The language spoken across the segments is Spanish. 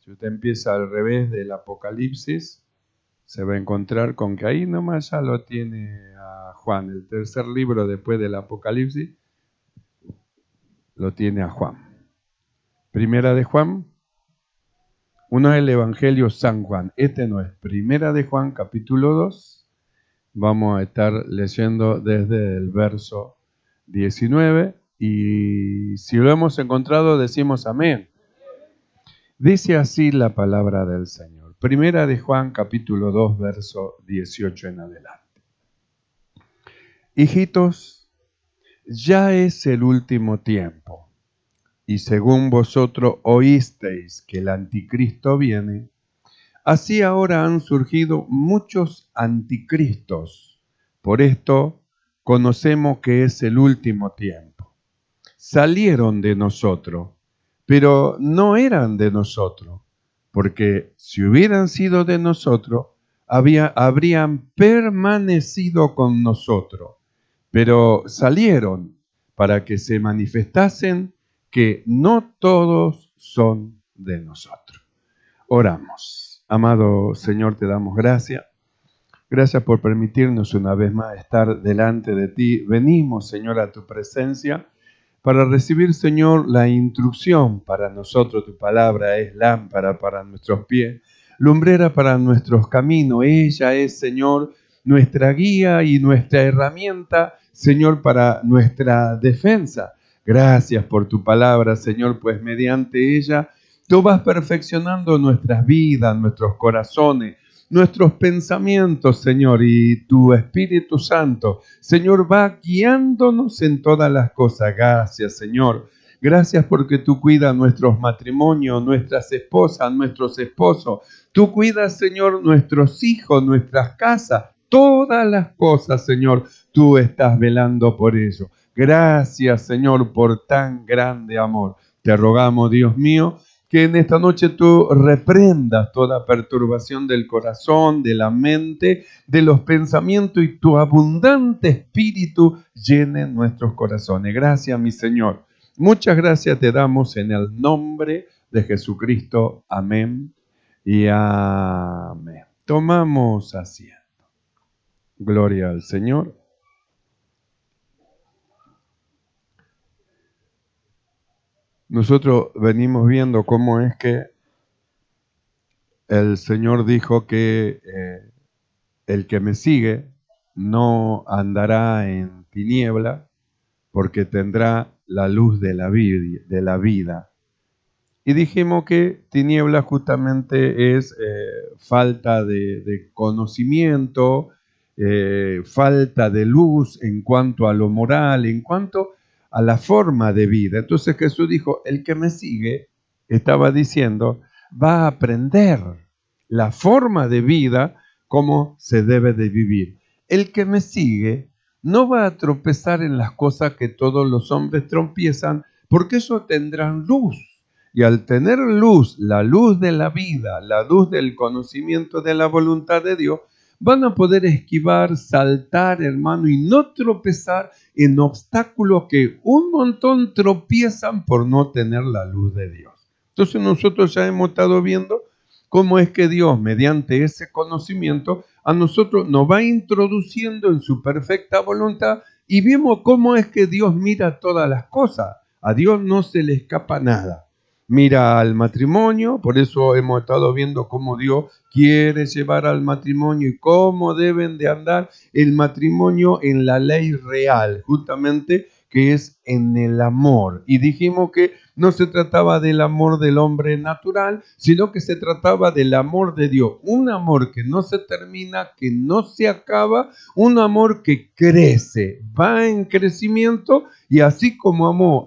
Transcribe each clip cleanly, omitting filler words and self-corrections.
Si usted empieza al revés del Apocalipsis, se va a encontrar con que ahí nomás ya lo tiene a Juan. El tercer libro después del Apocalipsis lo tiene a Juan. Primera de Juan, uno es el Evangelio San Juan. Este no es. Primera de Juan, capítulo 2. Vamos a estar leyendo desde el verso 19. Y si lo hemos encontrado, decimos amén. Dice así la palabra del Señor. Primera de Juan, capítulo 2, verso 18 en adelante. Hijitos, ya es el último tiempo. Y según vosotros oísteis que el anticristo viene, así ahora han surgido muchos anticristos. Por esto conocemos que es el último tiempo. Salieron de nosotros, pero no eran de nosotros, porque si hubieran sido de nosotros, habrían permanecido con nosotros. Pero salieron para que se manifestasen que no todos son de nosotros. Oramos. Amado Señor, te damos gracias. Gracias por permitirnos una vez más estar delante de ti. Venimos, Señor, a tu presencia para recibir, Señor, la instrucción para nosotros. Tu palabra es lámpara para nuestros pies, lumbrera para nuestros caminos. Ella es, Señor, nuestra guía y nuestra herramienta, Señor, para nuestra defensa. Gracias por tu palabra, Señor, pues mediante ella tú vas perfeccionando nuestras vidas, nuestros corazones, nuestros pensamientos, Señor, y tu Espíritu Santo, Señor, va guiándonos en todas las cosas. Gracias, Señor. Gracias porque tú cuidas nuestros matrimonios, nuestras esposas, nuestros esposos. Tú cuidas, Señor, nuestros hijos, nuestras casas, todas las cosas, Señor, tú estás velando por ello. Gracias, Señor, por tan grande amor. Te rogamos, Dios mío, que en esta noche tú reprendas toda perturbación del corazón, de la mente, de los pensamientos y tu abundante espíritu llene nuestros corazones. Gracias, mi Señor. Muchas gracias te damos en el nombre de Jesucristo. Amén y amén. Tomamos asiento. Gloria al Señor. Nosotros venimos viendo cómo es que el Señor dijo que el que me sigue no andará en tiniebla porque tendrá la luz de la vida. Y dijimos que tiniebla justamente es falta de conocimiento, falta de luz en cuanto a lo moral, en cuanto a la forma de vida. Entonces Jesús dijo, el que me sigue, estaba diciendo, va a aprender la forma de vida, cómo se debe de vivir. El que me sigue no va a tropezar en las cosas que todos los hombres tropiezan, porque eso tendrán luz. Y al tener luz, la luz de la vida, la luz del conocimiento de la voluntad de Dios, van a poder esquivar, saltar, hermano, y no tropezar en obstáculos que un montón tropiezan por no tener la luz de Dios. Entonces nosotros ya hemos estado viendo cómo es que Dios, mediante ese conocimiento, a nosotros nos va introduciendo en su perfecta voluntad y vimos cómo es que Dios mira todas las cosas. A Dios no se le escapa nada. Mira al matrimonio, por eso hemos estado viendo cómo Dios quiere llevar al matrimonio y cómo deben de andar el matrimonio en la ley real, justamente que es en el amor. Y dijimos que no se trataba del amor del hombre natural, sino que se trataba del amor de Dios. Un amor que no se termina, que no se acaba, un amor que crece, va en crecimiento y así como amó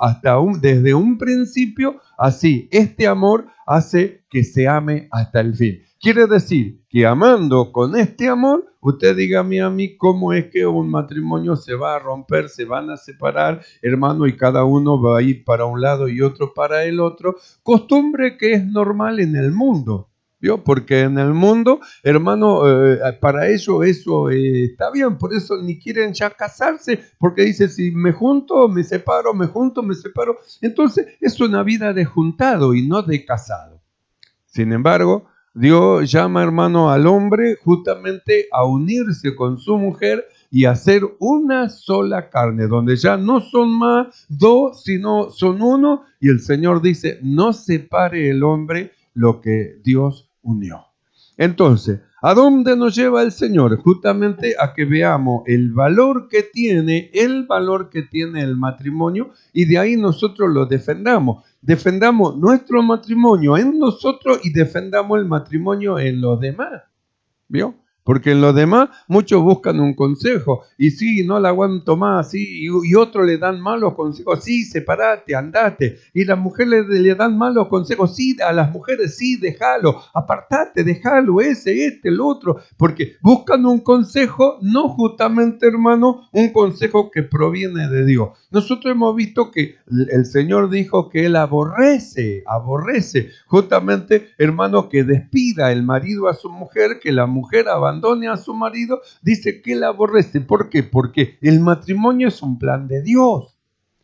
desde un principio, así este amor hace que se ame hasta el fin. Quiere decir que amando con este amor, usted dígame a mí cómo es que un matrimonio se va a romper, se van a separar, hermano, y cada uno va a ir para un lado y otro para el otro. Costumbre que es normal en el mundo, ¿vio? Porque en el mundo, hermano, para ellos eso está bien, por eso ni quieren ya casarse, porque dice, si me junto, me separo, me junto, me separo. Entonces es una vida de juntado y no de casado. Sin embargo, Dios llama, hermano, al hombre justamente a unirse con su mujer y a hacer una sola carne, donde ya no son más dos, sino son uno. Y el Señor dice, no separe el hombre lo que Dios unió. Entonces, ¿a dónde nos lleva el Señor? Justamente a que veamos el valor que tiene el matrimonio, y de ahí nosotros lo defendamos. Defendamos nuestro matrimonio en nosotros y defendamos el matrimonio en los demás. ¿Vio? Porque en los demás muchos buscan un consejo, y sí, no la aguanto más, sí, y otros le dan malos consejos, sí, separate, andate, y las mujeres le dan malos consejos, sí, a las mujeres, sí, déjalo, apartate, déjalo, el otro, porque buscan un consejo, no justamente, hermano, un consejo que proviene de Dios. Nosotros hemos visto que el Señor dijo que Él aborrece justamente, hermano, que despida el marido a su mujer, que la mujer abandone a su marido. Dice que Él aborrece. ¿Por qué? Porque el matrimonio es un plan de Dios.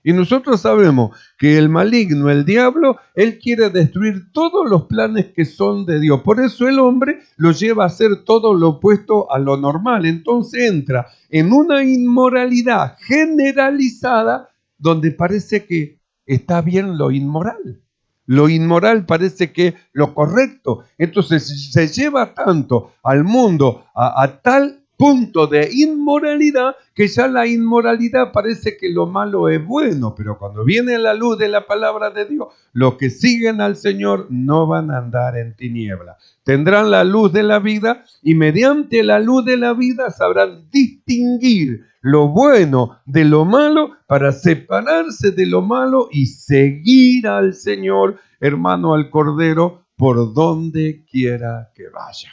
Y nosotros sabemos que el maligno, el diablo, él quiere destruir todos los planes que son de Dios. Por eso el hombre lo lleva a hacer todo lo opuesto a lo normal. Entonces entra en una inmoralidad generalizada donde parece que está bien lo inmoral. Lo inmoral parece que es lo correcto. Entonces se lleva tanto al mundo a tal punto de inmoralidad que ya la inmoralidad parece que lo malo es bueno. Pero cuando viene la luz de la palabra de Dios, los que siguen al Señor no van a andar en tinieblas. Tendrán la luz de la vida, y mediante la luz de la vida sabrán distinguir lo bueno de lo malo, para separarse de lo malo y seguir al Señor, hermano, al Cordero, por donde quiera que vaya.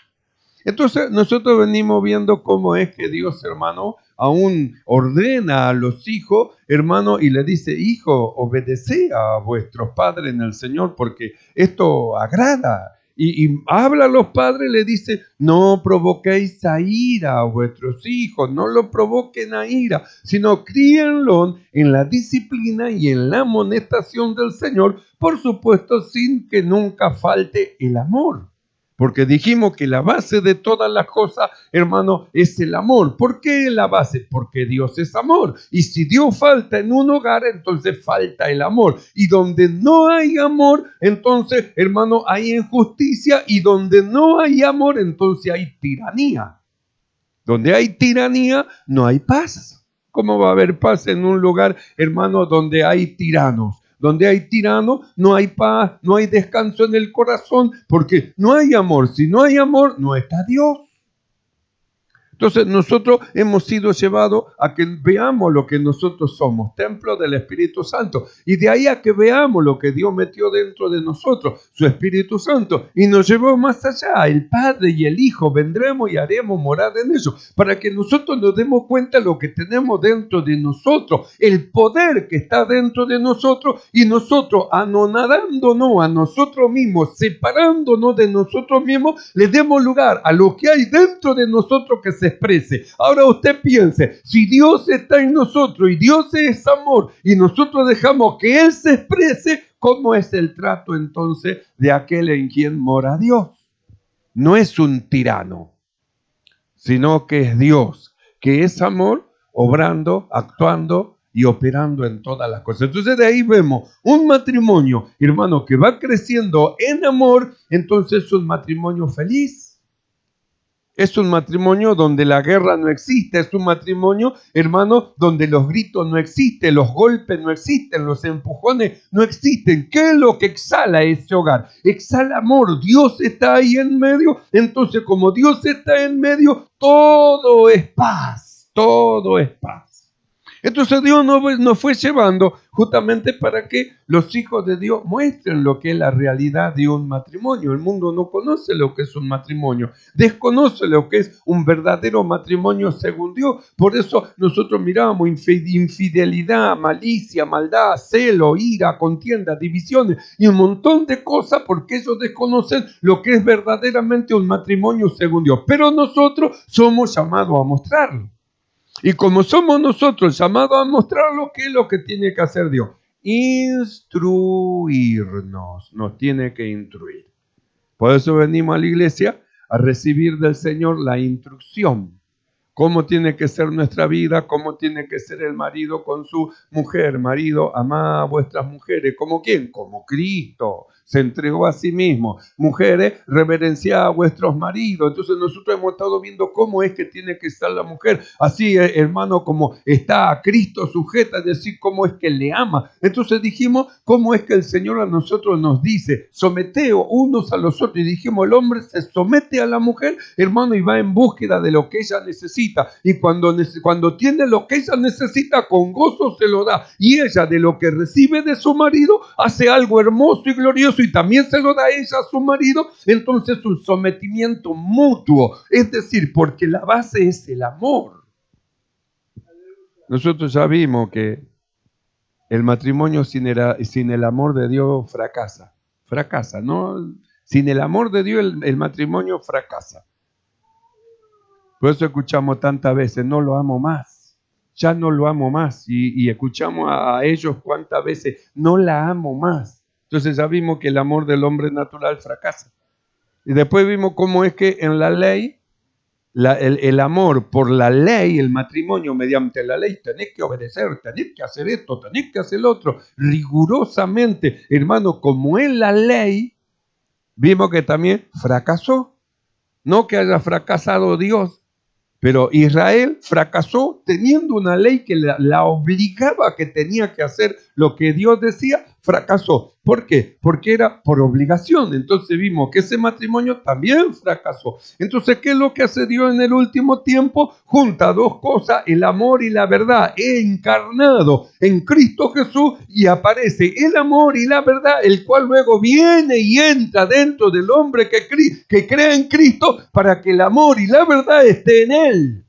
Entonces nosotros venimos viendo cómo es que Dios, hermano, aún ordena a los hijos, hermano, y le dice: hijo, obedeced a vuestros padres en el Señor, porque esto agrada. Y habla a los padres, le dice: no provoquéis a ira a vuestros hijos, no lo provoquen a ira, sino críenlo en la disciplina y en la amonestación del Señor, por supuesto, sin que nunca falte el amor. Porque dijimos que la base de todas las cosas, hermano, es el amor. ¿Por qué la base? Porque Dios es amor. Y si Dios falta en un hogar, entonces falta el amor. Y donde no hay amor, entonces, hermano, hay injusticia. Y donde no hay amor, entonces hay tiranía. Donde hay tiranía, no hay paz. ¿Cómo va a haber paz en un lugar, hermano, donde hay tiranos? Donde hay tirano, no hay paz, no hay descanso en el corazón, porque no hay amor. Si no hay amor, no está Dios. Entonces nosotros hemos sido llevados a que veamos lo que nosotros somos, templo del Espíritu Santo. Y de ahí a que veamos lo que Dios metió dentro de nosotros, su Espíritu Santo. Y nos llevó más allá, el Padre y el Hijo, vendremos y haremos morada en ellos. Para que nosotros nos demos cuenta de lo que tenemos dentro de nosotros, el poder que está dentro de nosotros, y nosotros anonadándonos a nosotros mismos, separándonos de nosotros mismos, le demos lugar a lo que hay dentro de nosotros que se exprese. Ahora usted piense, si Dios está en nosotros y Dios es amor y nosotros dejamos que Él se exprese, ¿cómo es el trato entonces de aquel en quien mora Dios? No es un tirano, sino que es Dios, que es amor, obrando, actuando y operando en todas las cosas. Entonces de ahí vemos un matrimonio, hermano, que va creciendo en amor. Entonces es un matrimonio feliz. Es un matrimonio donde la guerra no existe. Es un matrimonio, hermano, donde los gritos no existen, los golpes no existen, los empujones no existen. ¿Qué es lo que exhala ese hogar? Exhala amor. Dios está ahí en medio. Entonces, como Dios está en medio, todo es paz. Todo es paz. Entonces Dios nos fue llevando justamente para que los hijos de Dios muestren lo que es la realidad de un matrimonio. El mundo no conoce lo que es un matrimonio, desconoce lo que es un verdadero matrimonio según Dios. Por eso nosotros mirábamos infidelidad, malicia, maldad, celo, ira, contienda, divisiones y un montón de cosas, porque ellos desconocen lo que es verdaderamente un matrimonio según Dios. Pero nosotros somos llamados a mostrarlo. Y como somos nosotros llamados a mostrar lo que es lo que tiene que hacer Dios, instruirnos, nos tiene que instruir. Por eso venimos a la iglesia a recibir del Señor la instrucción. Cómo tiene que ser nuestra vida, cómo tiene que ser el marido con su mujer. Marido, amad a vuestras mujeres. ¿Cómo quién? Como Cristo se entregó a sí mismo. Mujeres, reverenciad a vuestros maridos. Entonces nosotros hemos estado viendo cómo es que tiene que estar la mujer. Así, hermano, como está a Cristo sujeta, es decir, cómo es que le ama. Entonces dijimos, cómo es que el Señor a nosotros nos dice, someteos unos a los otros. Y dijimos, el hombre se somete a la mujer, hermano, y va en búsqueda de lo que ella necesita. Y cuando tiene lo que ella necesita, con gozo se lo da. Y ella, de lo que recibe de su marido, hace algo hermoso y glorioso y también se lo da ella a su marido. Entonces un sometimiento mutuo, es decir, porque la base es el amor. Nosotros ya vimos que el matrimonio sin el amor de Dios fracasa, ¿no? Sin el amor de Dios el matrimonio fracasa. Por eso escuchamos tantas veces, no lo amo más, ya no lo amo más. Y escuchamos a ellos cuántas veces, no la amo más. Entonces ya vimos que el amor del hombre natural fracasa. Y después vimos cómo es que en la ley, el amor por la ley, el matrimonio mediante la ley, tenés que obedecer, tenés que hacer esto, tenés que hacer lo otro, rigurosamente. Hermano, como en la ley, vimos que también fracasó. No que haya fracasado Dios, pero Israel fracasó teniendo una ley que la obligaba a que tenía que hacer lo que Dios decía, fracasó. ¿Por qué? Porque era por obligación. Entonces vimos que ese matrimonio también fracasó. Entonces, ¿qué es lo que hace Dios en el último tiempo? Junta dos cosas, el amor y la verdad, encarnado en Cristo Jesús, y aparece el amor y la verdad, el cual luego viene y entra dentro del hombre que cree en Cristo, para que el amor y la verdad esté en él.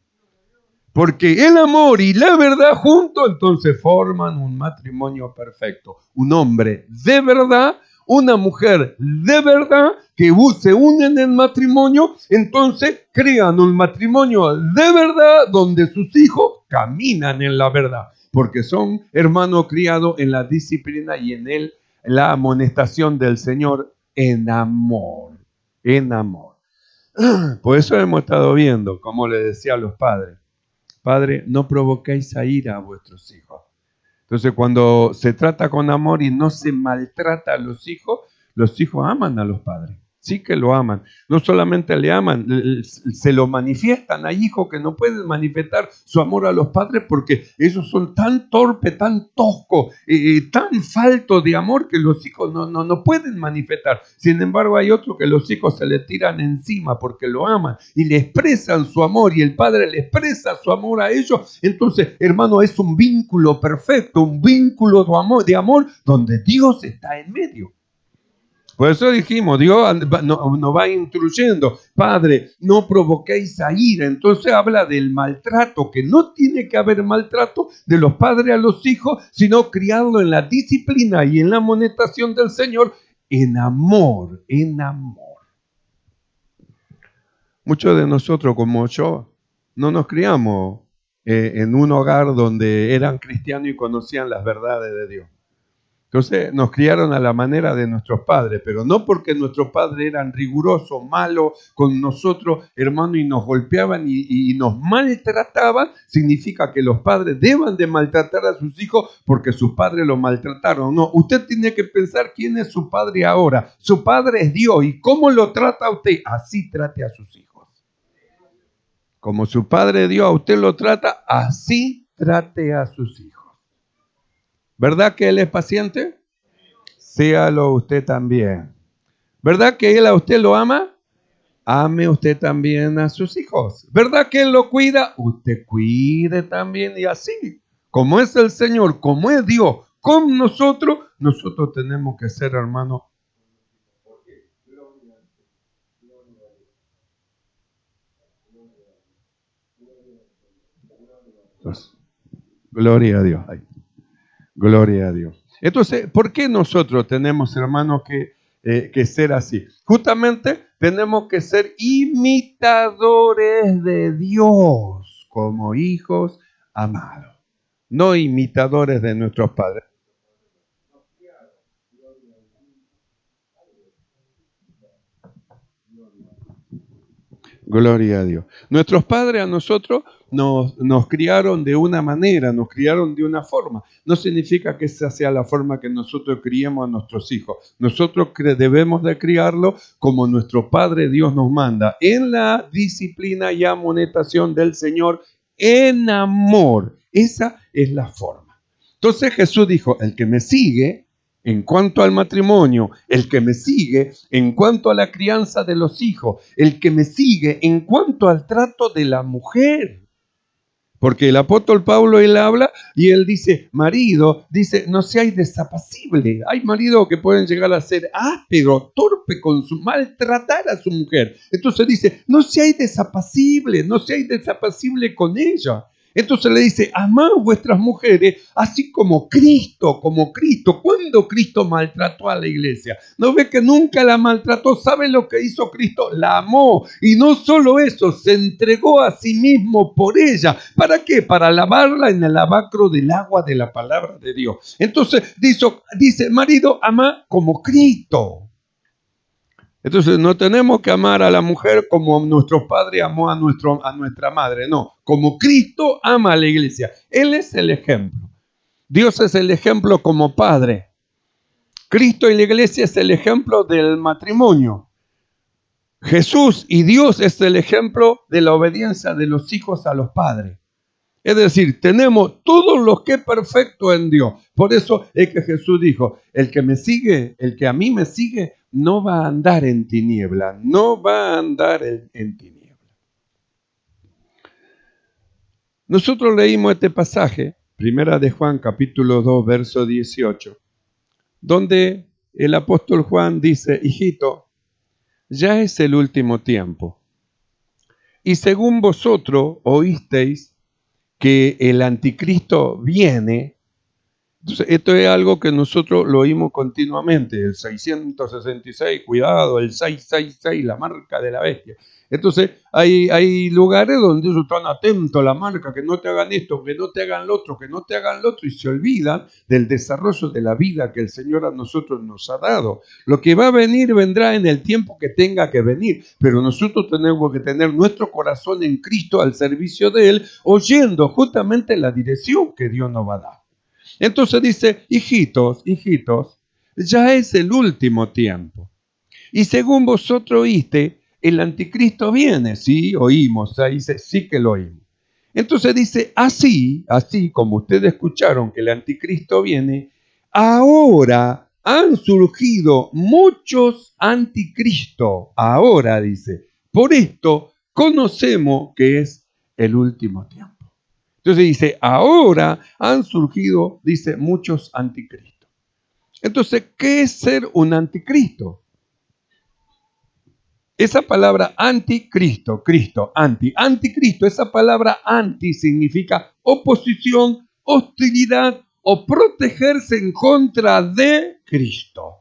Porque el amor y la verdad juntos entonces forman un matrimonio perfecto. Un hombre de verdad, una mujer de verdad que se unen en matrimonio, entonces crean un matrimonio de verdad donde sus hijos caminan en la verdad. Porque son hermanos criados en la disciplina y en la amonestación del Señor en amor. En amor. Por eso hemos estado viendo, como le decía a los padres, Padre, no provoquéis a ira a vuestros hijos. Entonces, cuando se trata con amor y no se maltrata a los hijos aman a los padres. Sí que lo aman. No solamente le aman, se lo manifiestan. Hay hijos que no pueden manifestar su amor a los padres porque ellos son tan torpes, tan toscos, tan faltos de amor que los hijos no pueden manifestar. Sin embargo, hay otros que los hijos se le tiran encima porque lo aman y le expresan su amor y el padre le expresa su amor a ellos. Entonces, hermano, es un vínculo perfecto, un vínculo de amor donde Dios está en medio. Por eso dijimos, Dios nos va instruyendo, Padre, no provoquéis a ira. Entonces habla del maltrato, que no tiene que haber maltrato de los padres a los hijos, sino criarlo en la disciplina y en la amonestación del Señor, en amor, en amor. Muchos de nosotros, como yo, no nos criamos en un hogar donde eran cristianos y conocían las verdades de Dios. Entonces nos criaron a la manera de nuestros padres, pero no porque nuestros padres eran rigurosos, malos con nosotros, hermano, y nos golpeaban y nos maltrataban, significa que los padres deban de maltratar a sus hijos porque sus padres los maltrataron. No, usted tiene que pensar quién es su padre ahora. Su padre es Dios, ¿y cómo lo trata usted? Así trate a sus hijos. Como su padre Dios a usted lo trata, así trate a sus hijos. ¿Verdad que Él es paciente? Séalo usted también. ¿Verdad que Él a usted lo ama? Ame usted también a sus hijos. ¿Verdad que Él lo cuida? Usted cuide también, y así. Como es el Señor, como es Dios con nosotros tenemos que ser, hermanos. Gloria a Dios. Ay. Gloria a Dios. Entonces, ¿por qué nosotros tenemos, hermanos, que ser así? Justamente tenemos que ser imitadores de Dios como hijos amados, no imitadores de nuestros padres. Gloria a Dios. Nuestros padres a nosotros nos criaron de una manera, nos criaron de una forma. No significa que esa sea la forma que nosotros criemos a nuestros hijos. Nosotros debemos de criarlo como nuestro Padre Dios nos manda, en la disciplina y amonestación del Señor, en amor. Esa es la forma. Entonces Jesús dijo, el que me sigue, en cuanto al matrimonio, el que me sigue en cuanto a la crianza de los hijos, el que me sigue en cuanto al trato de la mujer. Porque el apóstol Pablo, él habla y él dice, marido, dice, no seáis desapacible. Hay maridos que pueden llegar a ser áspero, torpe con su maltratar a su mujer. Entonces dice, no seáis desapacible, no seáis desapacible con ella. Entonces le dice, amad vuestras mujeres, así como Cristo, como Cristo. ¿Cuándo Cristo maltrató a la iglesia? ¿No ve que nunca la maltrató? ¿Sabe lo que hizo Cristo? La amó. Y no solo eso, se entregó a sí mismo por ella. ¿Para qué? Para lavarla en el lavacro del agua de la palabra de Dios. Entonces dice marido, amad como Cristo. Entonces no tenemos que amar a la mujer como nuestro padre amó a nuestra madre, no, como Cristo ama a la iglesia. Él es el ejemplo. Dios es el ejemplo como padre. Cristo y la iglesia es el ejemplo del matrimonio. Jesús y Dios es el ejemplo de la obediencia de los hijos a los padres. Es decir, tenemos todo lo que es perfecto en Dios. Por eso es que Jesús dijo, el que me sigue, el que a mí me sigue, no va a andar en tiniebla, no va a andar en tiniebla. Nosotros leímos este pasaje, Primera de Juan, capítulo 2, verso 18, donde el apóstol Juan dice, hijito, ya es el último tiempo. Y según vosotros oísteis que el anticristo viene. Entonces, esto es algo que nosotros lo oímos continuamente, el 666, cuidado, el 666, la marca de la bestia. Entonces, hay lugares donde ellos están atentos a la marca, que no te hagan esto, que no te hagan lo otro, que no te hagan lo otro, y se olvidan del desarrollo de la vida que el Señor a nosotros nos ha dado. Lo que va a venir, vendrá en el tiempo que tenga que venir, pero nosotros tenemos que tener nuestro corazón en Cristo al servicio de Él, oyendo justamente la dirección que Dios nos va a dar. Entonces dice, hijitos, ya es el último tiempo. Y según vosotros oíste, el anticristo viene. Sí, oímos, ahí dice, sí que lo oímos. Entonces dice, así como ustedes escucharon que el anticristo viene, ahora han surgido muchos anticristos. Ahora dice, por esto conocemos que es el último tiempo. Entonces dice, ahora han surgido, dice, muchos anticristos. Entonces, ¿qué es ser un anticristo? Esa palabra anticristo, anticristo, esa palabra anti significa oposición, hostilidad o protegerse en contra de Cristo.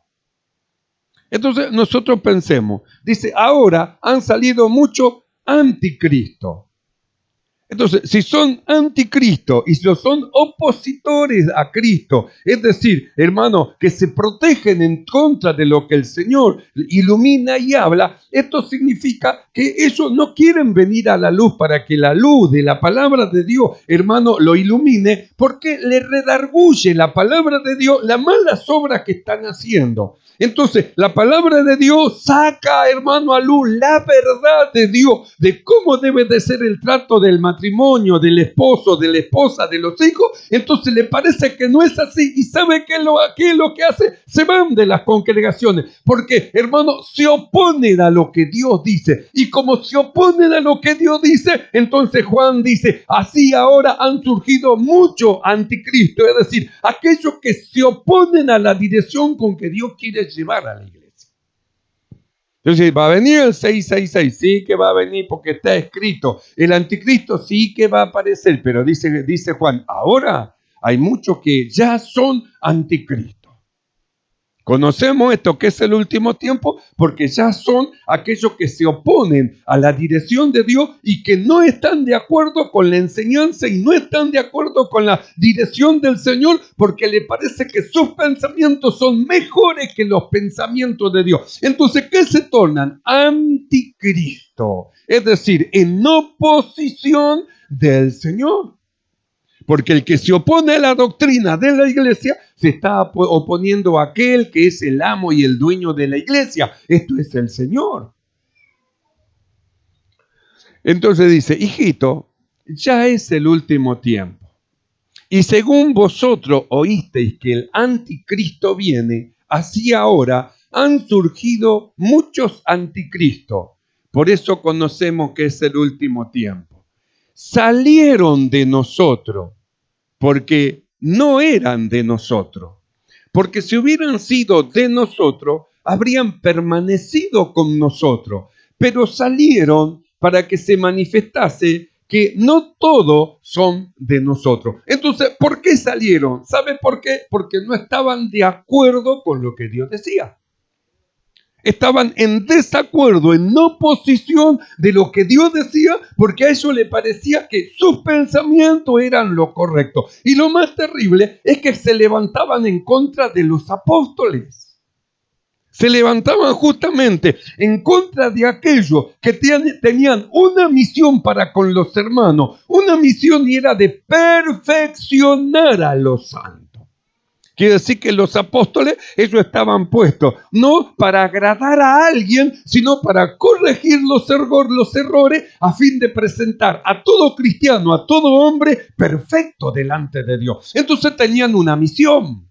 Entonces, nosotros pensemos, dice, ahora han salido muchos anticristos. Entonces, si son anticristo y si son opositores a Cristo, es decir, hermanos, que se protegen en contra de lo que el Señor ilumina y habla, esto significa que ellos no quieren venir a la luz para que la luz de la palabra de Dios, hermano, lo ilumine, porque le redarguye la palabra de Dios las malas obras que están haciendo. Entonces, la palabra de Dios saca, hermano, a luz la verdad de Dios, de cómo debe de ser el trato del matrimonio, del esposo, de la esposa, de los hijos. Entonces le parece que no es así. ¿Y sabe qué es lo que hace? Se van de las congregaciones. Porque, hermano, se oponen a lo que Dios dice. Y como se oponen a lo que Dios dice, entonces Juan dice, así ahora han surgido muchos anticristos. Es decir, aquellos que se oponen a la dirección con que Dios quiere llevar a la iglesia. Entonces, ¿va a venir el 666? Sí que va a venir porque está escrito. El anticristo sí que va a aparecer, pero dice Juan, ahora hay muchos que ya son anticristos. Conocemos esto que es el último tiempo porque ya son aquellos que se oponen a la dirección de Dios y que no están de acuerdo con la enseñanza y no están de acuerdo con la dirección del Señor porque le parece que sus pensamientos son mejores que los pensamientos de Dios. Entonces, ¿qué se tornan? Anticristos. anticristo, es decir, en oposición del Señor. Porque el que se opone a la doctrina de la iglesia se está oponiendo a aquel que es el amo y el dueño de la iglesia. Esto es el Señor. Entonces dice, hijito, ya es el último tiempo. Y según vosotros oísteis que el anticristo viene, así ahora han surgido muchos anticristos. Por eso conocemos que es el último tiempo. Salieron de nosotros porque no eran de nosotros. Porque si hubieran sido de nosotros, habrían permanecido con nosotros. Pero salieron para que se manifestase que no todos son de nosotros. Entonces, ¿por qué salieron? ¿Sabe por qué? Porque no estaban de acuerdo con lo que Dios decía. Estaban en desacuerdo, en oposición de lo que Dios decía, porque a ellos les parecía que sus pensamientos eran lo correcto. Y lo más terrible es que se levantaban en contra de los apóstoles. Se levantaban justamente en contra de aquellos que tenían una misión para con los hermanos. Una misión y era de perfeccionar a los santos. Quiere decir que los apóstoles, ellos estaban puestos no para agradar a alguien, sino para corregir los errores a fin de presentar a todo cristiano, a todo hombre perfecto delante de Dios. Entonces tenían una misión.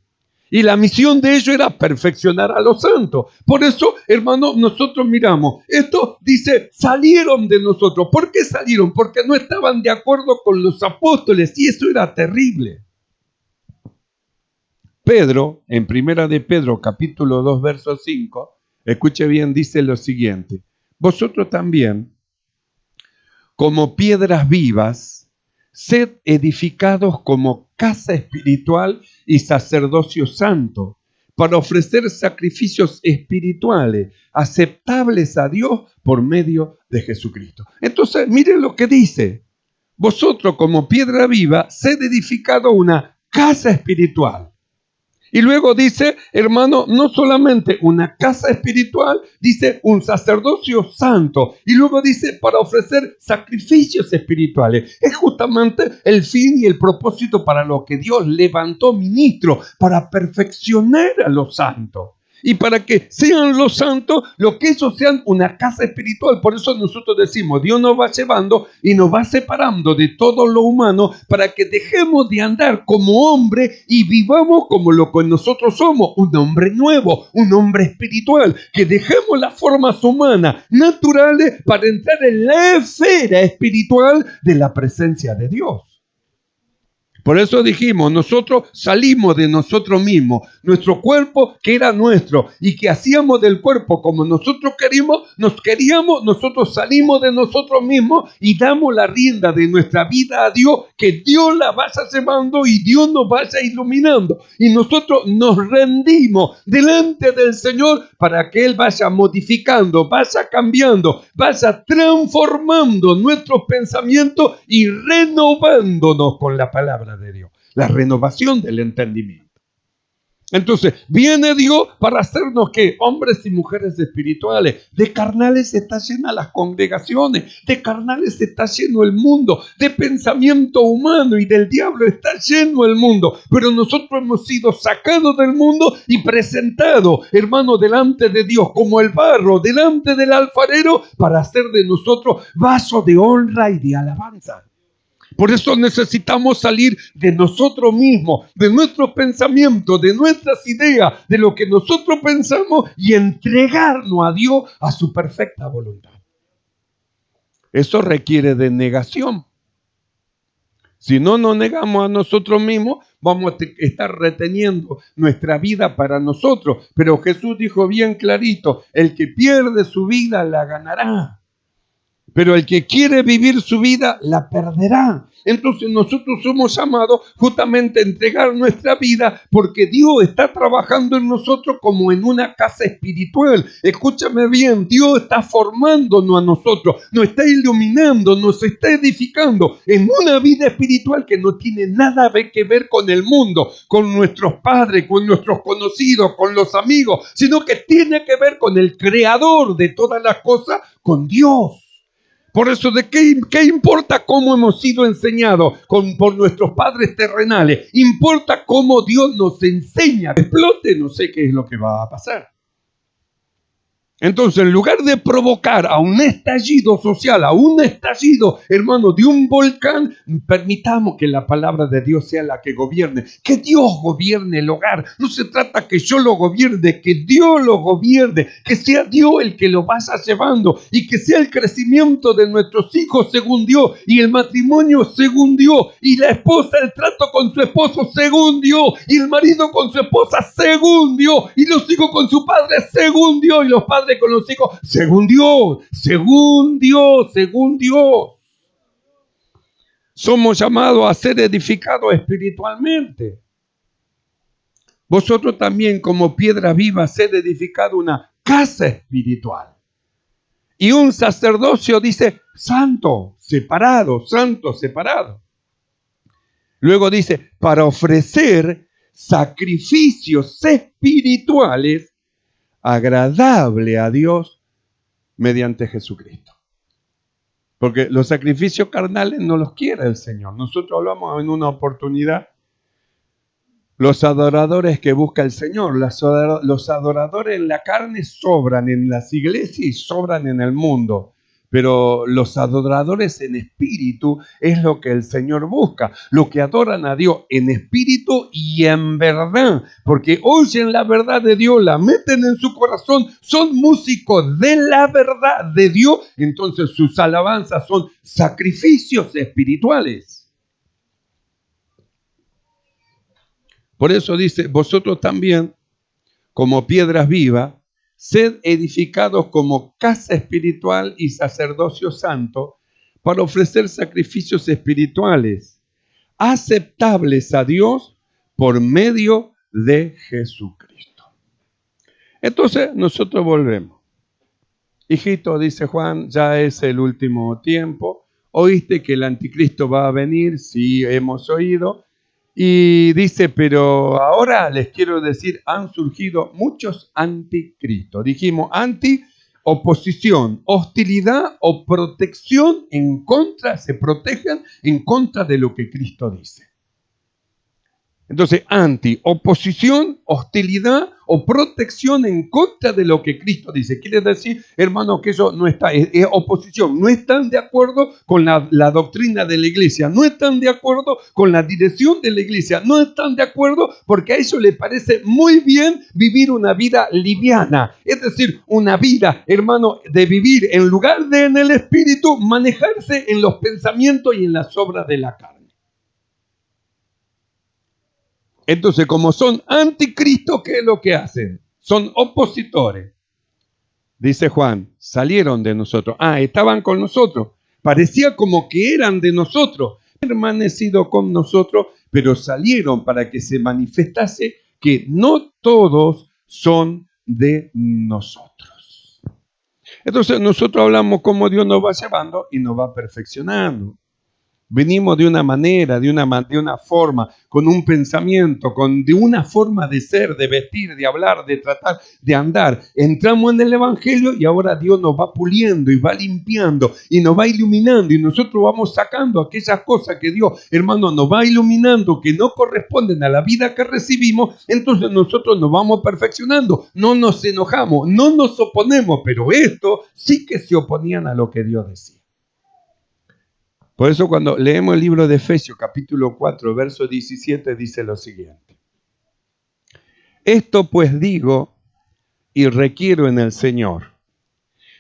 Y la misión de ellos era perfeccionar a los santos. Por eso, hermano, nosotros miramos. Esto dice, salieron de nosotros. ¿Por qué salieron? Porque no estaban de acuerdo con los apóstoles. Y eso era terrible. Pedro, en Primera de Pedro, capítulo 2, verso 5, escuche bien, dice lo siguiente. Vosotros también, como piedras vivas, sed edificados como casa espiritual y sacerdocio santo, para ofrecer sacrificios espirituales aceptables a Dios por medio de Jesucristo. Entonces, miren lo que dice. Vosotros como piedra viva, sed edificados una casa espiritual. Y luego dice, hermano, no solamente una casa espiritual, dice un sacerdocio santo. Y luego dice para ofrecer sacrificios espirituales. Es justamente el fin y el propósito para lo que Dios levantó ministros, para perfeccionar a los santos. Y para que sean los santos, lo que ellos sean una casa espiritual. Por eso nosotros decimos, Dios nos va llevando y nos va separando de todo lo humano para que dejemos de andar como hombre y vivamos como lo que nosotros somos, un hombre nuevo, un hombre espiritual. Que dejemos las formas humanas, naturales, para entrar en la esfera espiritual de la presencia de Dios. Por eso dijimos, nosotros salimos de nosotros mismos, nuestro cuerpo que era nuestro y que hacíamos del cuerpo como nosotros queríamos, nosotros salimos de nosotros mismos y damos la rienda de nuestra vida a Dios, que Dios la vaya llevando y Dios nos vaya iluminando. Y nosotros nos rendimos delante del Señor para que Él vaya modificando, vaya cambiando, vaya transformando nuestros pensamientos y renovándonos con la palabra de Dios, la renovación del entendimiento. Entonces, viene Dios para hacernos que hombres y mujeres espirituales. De carnales está llena las congregaciones, de carnales está lleno el mundo, de pensamiento humano y del diablo está lleno el mundo. Pero nosotros hemos sido sacados del mundo y presentados, hermano, delante de Dios como el barro, delante del alfarero, para hacer de nosotros vaso de honra y de alabanza. Por eso necesitamos salir de nosotros mismos, de nuestros pensamientos, de nuestras ideas, de lo que nosotros pensamos y entregarnos a Dios, a su perfecta voluntad. Eso requiere de negación. Si no nos negamos a nosotros mismos, vamos a estar reteniendo nuestra vida para nosotros. Pero Jesús dijo bien clarito, el que pierde su vida la ganará. Pero el que quiere vivir su vida, la perderá. Entonces nosotros somos llamados justamente a entregar nuestra vida porque Dios está trabajando en nosotros como en una casa espiritual. Escúchame bien, Dios está formándonos a nosotros, nos está iluminando, nos está edificando en una vida espiritual que no tiene nada que ver con el mundo, con nuestros padres, con nuestros conocidos, con los amigos, sino que tiene que ver con el creador de todas las cosas, con Dios. Por eso, ¿qué importa cómo hemos sido enseñados por nuestros padres terrenales? Importa cómo Dios nos enseña. Explote, no sé qué es lo que va a pasar. Entonces, en lugar de provocar a un estallido social, a un estallido, hermano, de un volcán, permitamos que la palabra de Dios sea la que gobierne. Que Dios gobierne el hogar. No se trata que yo lo gobierne, que Dios lo gobierne. Que sea Dios el que lo vaya llevando. Y que sea el crecimiento de nuestros hijos según Dios. Y el matrimonio según Dios. Y la esposa, el trato con su esposo según Dios. Y el marido con su esposa según Dios. Y los hijos con su padre según Dios. Y los padres con los hijos, según Dios, según Dios, según Dios. Somos llamados a ser edificados espiritualmente. Vosotros también, como piedra viva, sed edificado una casa espiritual. Y un sacerdocio dice, santo, separado, santo, separado. Luego dice, para ofrecer sacrificios espirituales agradable a Dios mediante Jesucristo. Porque los sacrificios carnales no los quiere el Señor. Nosotros hablamos en una oportunidad, los adoradores que busca el Señor, los adoradores en la carne sobran en las iglesias y sobran en el mundo. Pero los adoradores en espíritu es lo que el Señor busca. Los que adoran a Dios en espíritu y en verdad. Porque oyen la verdad de Dios, la meten en su corazón. Son músicos de la verdad de Dios. Entonces sus alabanzas son sacrificios espirituales. Por eso dice, vosotros también, como piedras vivas, sed edificados como casa espiritual y sacerdocio santo para ofrecer sacrificios espirituales aceptables a Dios por medio de Jesucristo. Entonces nosotros volvemos. Hijito, dice Juan, ya es el último tiempo. ¿Oíste que el anticristo va a venir? Sí, hemos oído. Y dice, pero ahora les quiero decir, han surgido muchos anticristos. Dijimos, oposición, hostilidad o protección en contra, se protegen en contra de lo que Cristo dice. Entonces, oposición, hostilidad o protección en contra de lo que Cristo dice. Quiere decir, hermano, que eso no está, es oposición. No están de acuerdo con la doctrina de la iglesia. No están de acuerdo con la dirección de la iglesia. No están de acuerdo porque a ellos les parece muy bien vivir una vida liviana. Es decir, una vida, hermano, de vivir en lugar de en el espíritu, manejarse en los pensamientos y en las obras de la carne. Entonces, como son anticristos, ¿qué es lo que hacen? Son opositores. Dice Juan, salieron de nosotros. Estaban con nosotros. Parecía como que eran de nosotros. Permanecido con nosotros, pero salieron para que se manifestase que no todos son de nosotros. Entonces, nosotros hablamos cómo Dios nos va llevando y nos va perfeccionando. Venimos de una manera, de una forma, con un pensamiento, de una forma de ser, de vestir, de hablar, de tratar, de andar. Entramos en el Evangelio y ahora Dios nos va puliendo y va limpiando y nos va iluminando. Y nosotros vamos sacando aquellas cosas que Dios, hermano, nos va iluminando, que no corresponden a la vida que recibimos. Entonces nosotros nos vamos perfeccionando. No nos enojamos, no nos oponemos, pero estos sí que se oponían a lo que Dios decía. Por eso cuando leemos el libro de Efesios, capítulo 4, verso 17, dice lo siguiente. Esto pues digo y requiero en el Señor,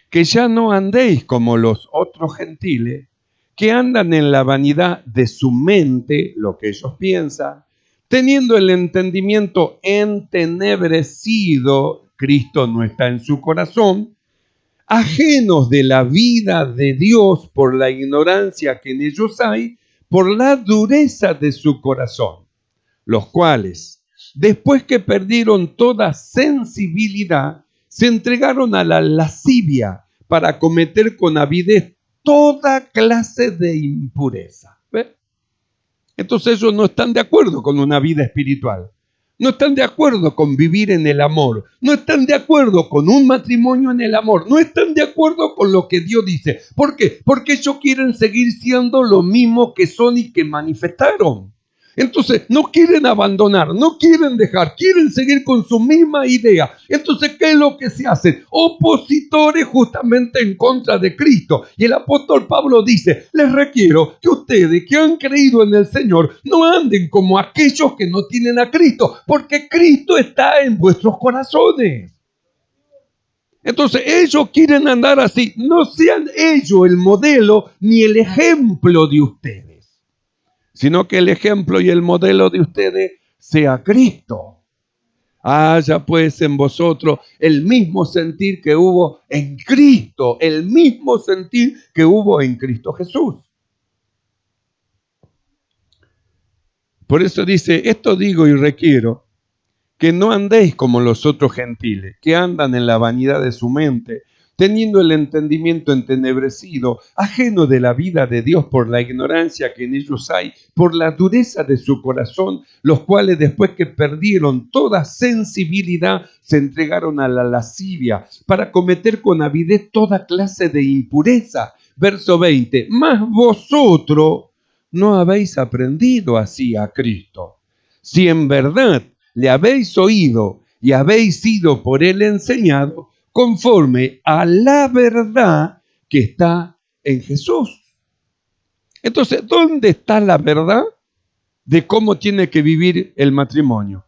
que ya no andéis como los otros gentiles, que andan en la vanidad de su mente, lo que ellos piensan, teniendo el entendimiento entenebrecido, Cristo no está en su corazón, ajenos de la vida de Dios por la ignorancia que en ellos hay, por la dureza de su corazón, los cuales, después que perdieron toda sensibilidad, se entregaron a la lascivia para cometer con avidez toda clase de impureza. ¿Ve? Entonces ellos no están de acuerdo con una vida espiritual. no están de acuerdo con vivir en el amor, no están de acuerdo con un matrimonio en el amor, no están de acuerdo con lo que Dios dice. ¿Por qué? Porque ellos quieren seguir siendo lo mismo que son y que manifestaron. Entonces no quieren abandonar, no quieren dejar, quieren seguir con su misma idea. Entonces, ¿qué es lo que se hace? Opositores justamente en contra de Cristo. Y el apóstol Pablo dice, les requiero que ustedes que han creído en el Señor no anden como aquellos que no tienen a Cristo, porque Cristo está en vuestros corazones. Entonces ellos quieren andar así. No sean ellos el modelo ni el ejemplo de ustedes, sino que el ejemplo y el modelo de ustedes sea Cristo. Haya pues en vosotros el mismo sentir que hubo en Cristo, el mismo sentir que hubo en Cristo Jesús. Por eso dice, esto digo y requiero, que no andéis como los otros gentiles, que andan en la vanidad de su mente, teniendo el entendimiento entenebrecido, ajeno de la vida de Dios por la ignorancia que en ellos hay, por la dureza de su corazón, los cuales después que perdieron toda sensibilidad, se entregaron a la lascivia, para cometer con avidez toda clase de impureza. Verso 20, mas vosotros no habéis aprendido así a Cristo. Si en verdad le habéis oído y habéis sido por él enseñado, conforme a la verdad que está en Jesús. Entonces, ¿dónde está la verdad de cómo tiene que vivir el matrimonio?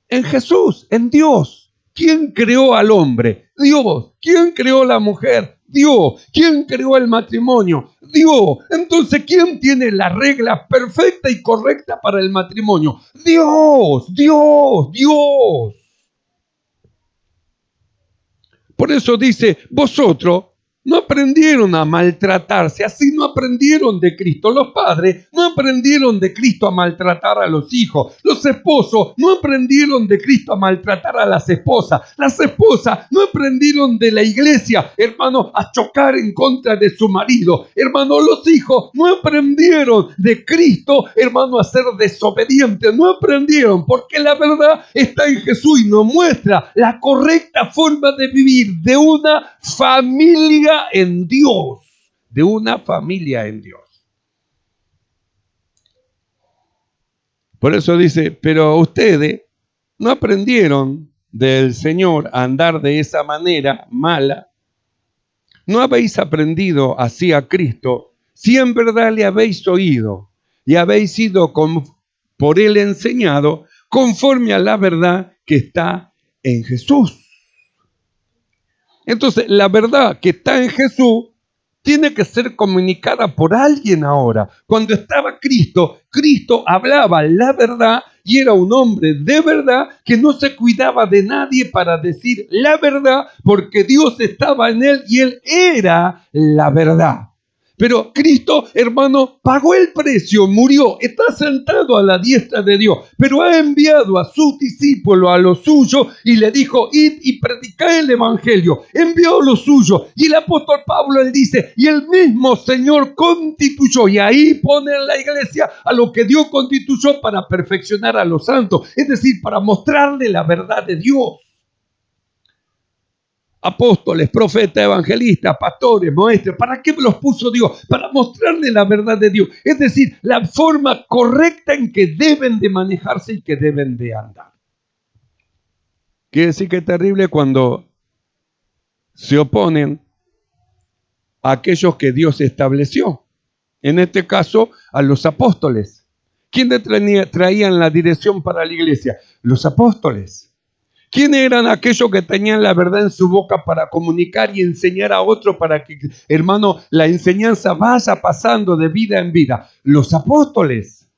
En Jesús, en Dios. ¿Quién creó al hombre? Dios. ¿Quién creó la mujer? Dios. ¿Quién creó el matrimonio? Dios. Entonces, ¿quién tiene la regla perfecta y correcta para el matrimonio? Dios, Dios, Dios. Por eso dice, vosotros no aprendieron a maltratarse, así no aprendieron de Cristo. Los padres no aprendieron de Cristo a maltratar a los hijos. Los esposos no aprendieron de Cristo a maltratar a las esposas. Las esposas no aprendieron de la iglesia, hermano, a chocar en contra de su marido. Hermano, los hijos no aprendieron de Cristo, hermano, a ser desobedientes. No aprendieron, porque la verdad está en Jesús y nos muestra la correcta forma de vivir de una familia en Dios, de una familia en Dios. Por eso dice, pero ustedes no aprendieron del Señor a andar de esa manera mala. No habéis aprendido así a Cristo, si en verdad le habéis oído y habéis sido por él enseñado conforme a la verdad que está en Jesús. Entonces, la verdad que está en Jesús tiene que ser comunicada por alguien ahora. Cuando estaba Cristo, Cristo hablaba la verdad y era un hombre de verdad que no se cuidaba de nadie para decir la verdad, porque Dios estaba en él y él era la verdad. Pero Cristo, hermano, pagó el precio, murió, está sentado a la diestra de Dios, pero ha enviado a sus discípulos, a los suyos, y le dijo, id y predicad el evangelio. Envió a los suyos, y el apóstol Pablo, él dice, y el mismo Señor constituyó, y ahí pone en la iglesia a lo que Dios constituyó para perfeccionar a los santos, es decir, para mostrarle la verdad de Dios. Apóstoles, profetas, evangelistas, pastores, maestros. ¿Para qué los puso Dios? Para mostrarle la verdad de Dios. Es decir, la forma correcta en que deben de manejarse y que deben de andar. Quiere decir que es terrible cuando se oponen a aquellos que Dios estableció. En este caso, a los apóstoles. ¿Quiénes traían la dirección para la iglesia? Los apóstoles. ¿Quiénes eran aquellos que tenían la verdad en su boca para comunicar y enseñar a otros para que, hermano, la enseñanza vaya pasando de vida en vida? Los apóstoles.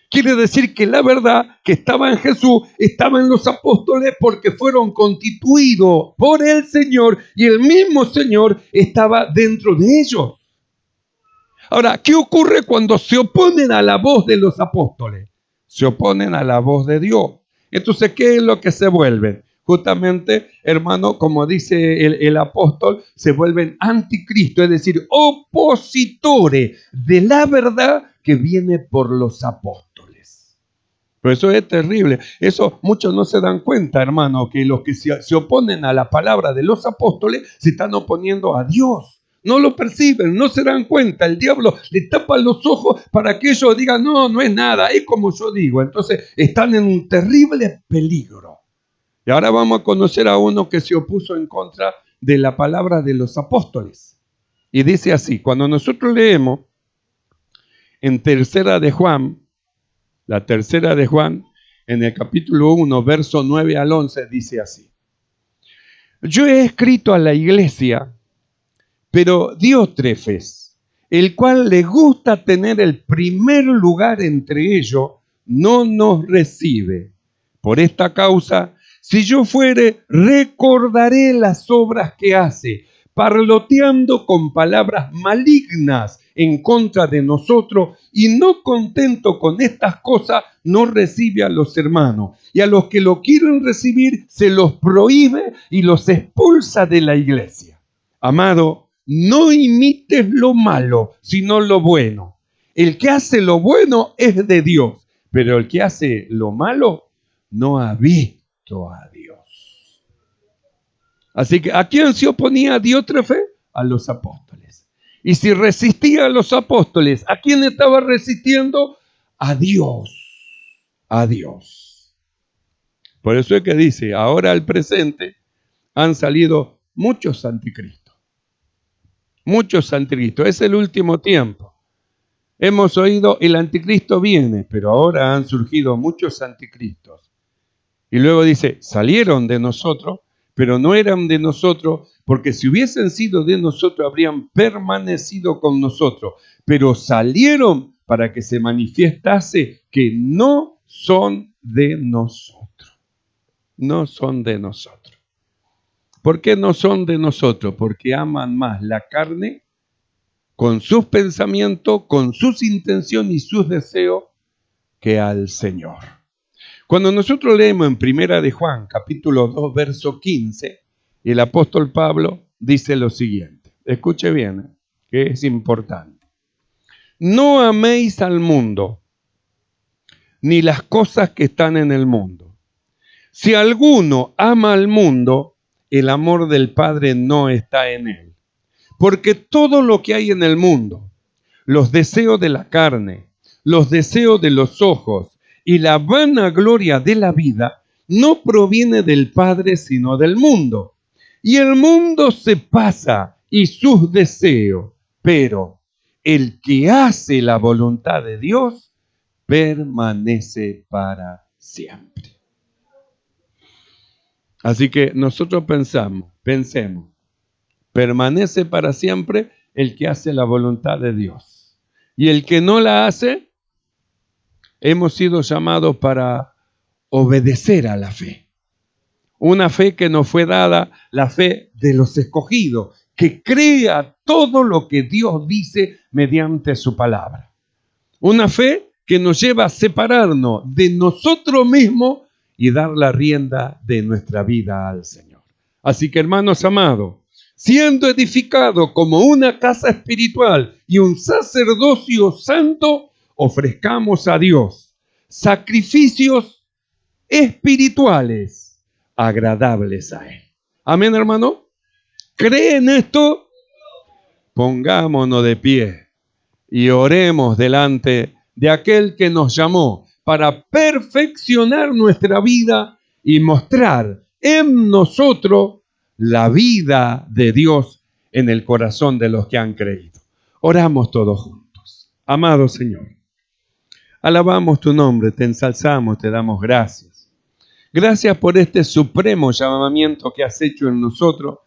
Quiere decir que la verdad que estaba en Jesús estaba en los apóstoles porque fueron constituidos por el Señor y el mismo Señor estaba dentro de ellos. Ahora, ¿qué ocurre cuando se oponen a la voz de los apóstoles? Se oponen a la voz de Dios. Entonces, ¿qué es lo que se vuelven? Justamente, hermano, como dice el apóstol, se vuelven anticristo, es decir, opositores de la verdad que viene por los apóstoles. Pero eso es terrible. Eso muchos no se dan cuenta, hermano, que los que se oponen a la palabra de los apóstoles se están oponiendo a Dios. No lo perciben, no se dan cuenta. El diablo le tapa los ojos para que ellos digan, no, no es nada, es como yo digo. Entonces están en un terrible peligro. Y ahora vamos a conocer a uno que se opuso en contra de la palabra de los apóstoles. Y dice así, cuando nosotros leemos en Tercera de Juan, la Tercera de Juan, en el capítulo 1, verso 9 al 11, dice así. Yo he escrito a la iglesia, pero Diótrefes, el cual le gusta tener el primer lugar entre ellos, no nos recibe. Por esta causa, si yo fuere, recordaré las obras que hace, parloteando con palabras malignas en contra de nosotros, y no contento con estas cosas, no recibe a los hermanos. Y a los que lo quieren recibir, se los prohíbe y los expulsa de la iglesia. Amado, no imites lo malo, sino lo bueno. El que hace lo bueno es de Dios, pero el que hace lo malo no ha visto a Dios. Así que, ¿a quién se oponía Diótrefes? A los apóstoles. Y si resistía a los apóstoles, ¿a quién estaba resistiendo? A Dios. A Dios. Por eso es que dice, ahora al presente han salido muchos anticristos. Muchos anticristos. Es el último tiempo. Hemos oído, el anticristo viene, pero ahora han surgido muchos anticristos. Y luego dice, salieron de nosotros, pero no eran de nosotros, porque si hubiesen sido de nosotros, habrían permanecido con nosotros. Pero salieron para que se manifestase que no son de nosotros. No son de nosotros. ¿Por qué no son de nosotros? Porque aman más la carne, con sus pensamientos, con sus intenciones y sus deseos, que al Señor. Cuando nosotros leemos en Primera de Juan, capítulo 2, verso 15, el apóstol Pablo dice lo siguiente. Escuche bien, que es importante. No améis al mundo, ni las cosas que están en el mundo. Si alguno ama al mundo, el amor del Padre no está en él. Porque todo lo que hay en el mundo, los deseos de la carne, los deseos de los ojos y la vanagloria de la vida, no proviene del Padre, sino del mundo. Y el mundo se pasa y sus deseos, pero el que hace la voluntad de Dios permanece para siempre. Así que nosotros pensemos, permanece para siempre el que hace la voluntad de Dios. Y el que no la hace, hemos sido llamados para obedecer a la fe. Una fe que nos fue dada, la fe de los escogidos, que crea todo lo que Dios dice mediante su palabra. Una fe que nos lleva a separarnos de nosotros mismos y dar la rienda de nuestra vida al Señor. Así que, hermanos amados, siendo edificado como una casa espiritual y un sacerdocio santo, ofrezcamos a Dios sacrificios espirituales agradables a Él. Amén, hermano. ¿Creen esto? Pongámonos de pie y oremos delante de aquel que nos llamó para perfeccionar nuestra vida y mostrar en nosotros la vida de Dios en el corazón de los que han creído. Oramos todos juntos. Amado Señor, alabamos tu nombre, te ensalzamos, te damos gracias. Gracias por este supremo llamamiento que has hecho en nosotros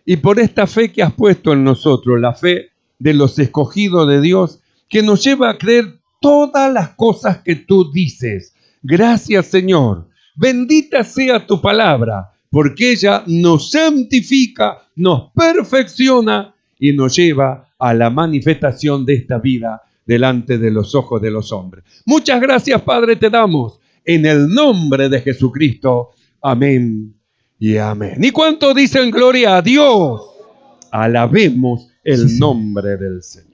y por esta fe que has puesto en nosotros, la fe de los escogidos de Dios, que nos lleva a creer todas las cosas que tú dices. Gracias, Señor. Bendita sea tu palabra, porque ella nos santifica, nos perfecciona y nos lleva a la manifestación de esta vida delante de los ojos de los hombres. Muchas gracias, Padre, te damos en el nombre de Jesucristo. Amén y amén. ¿Y cuánto dicen gloria a Dios? Alabemos el nombre del Señor.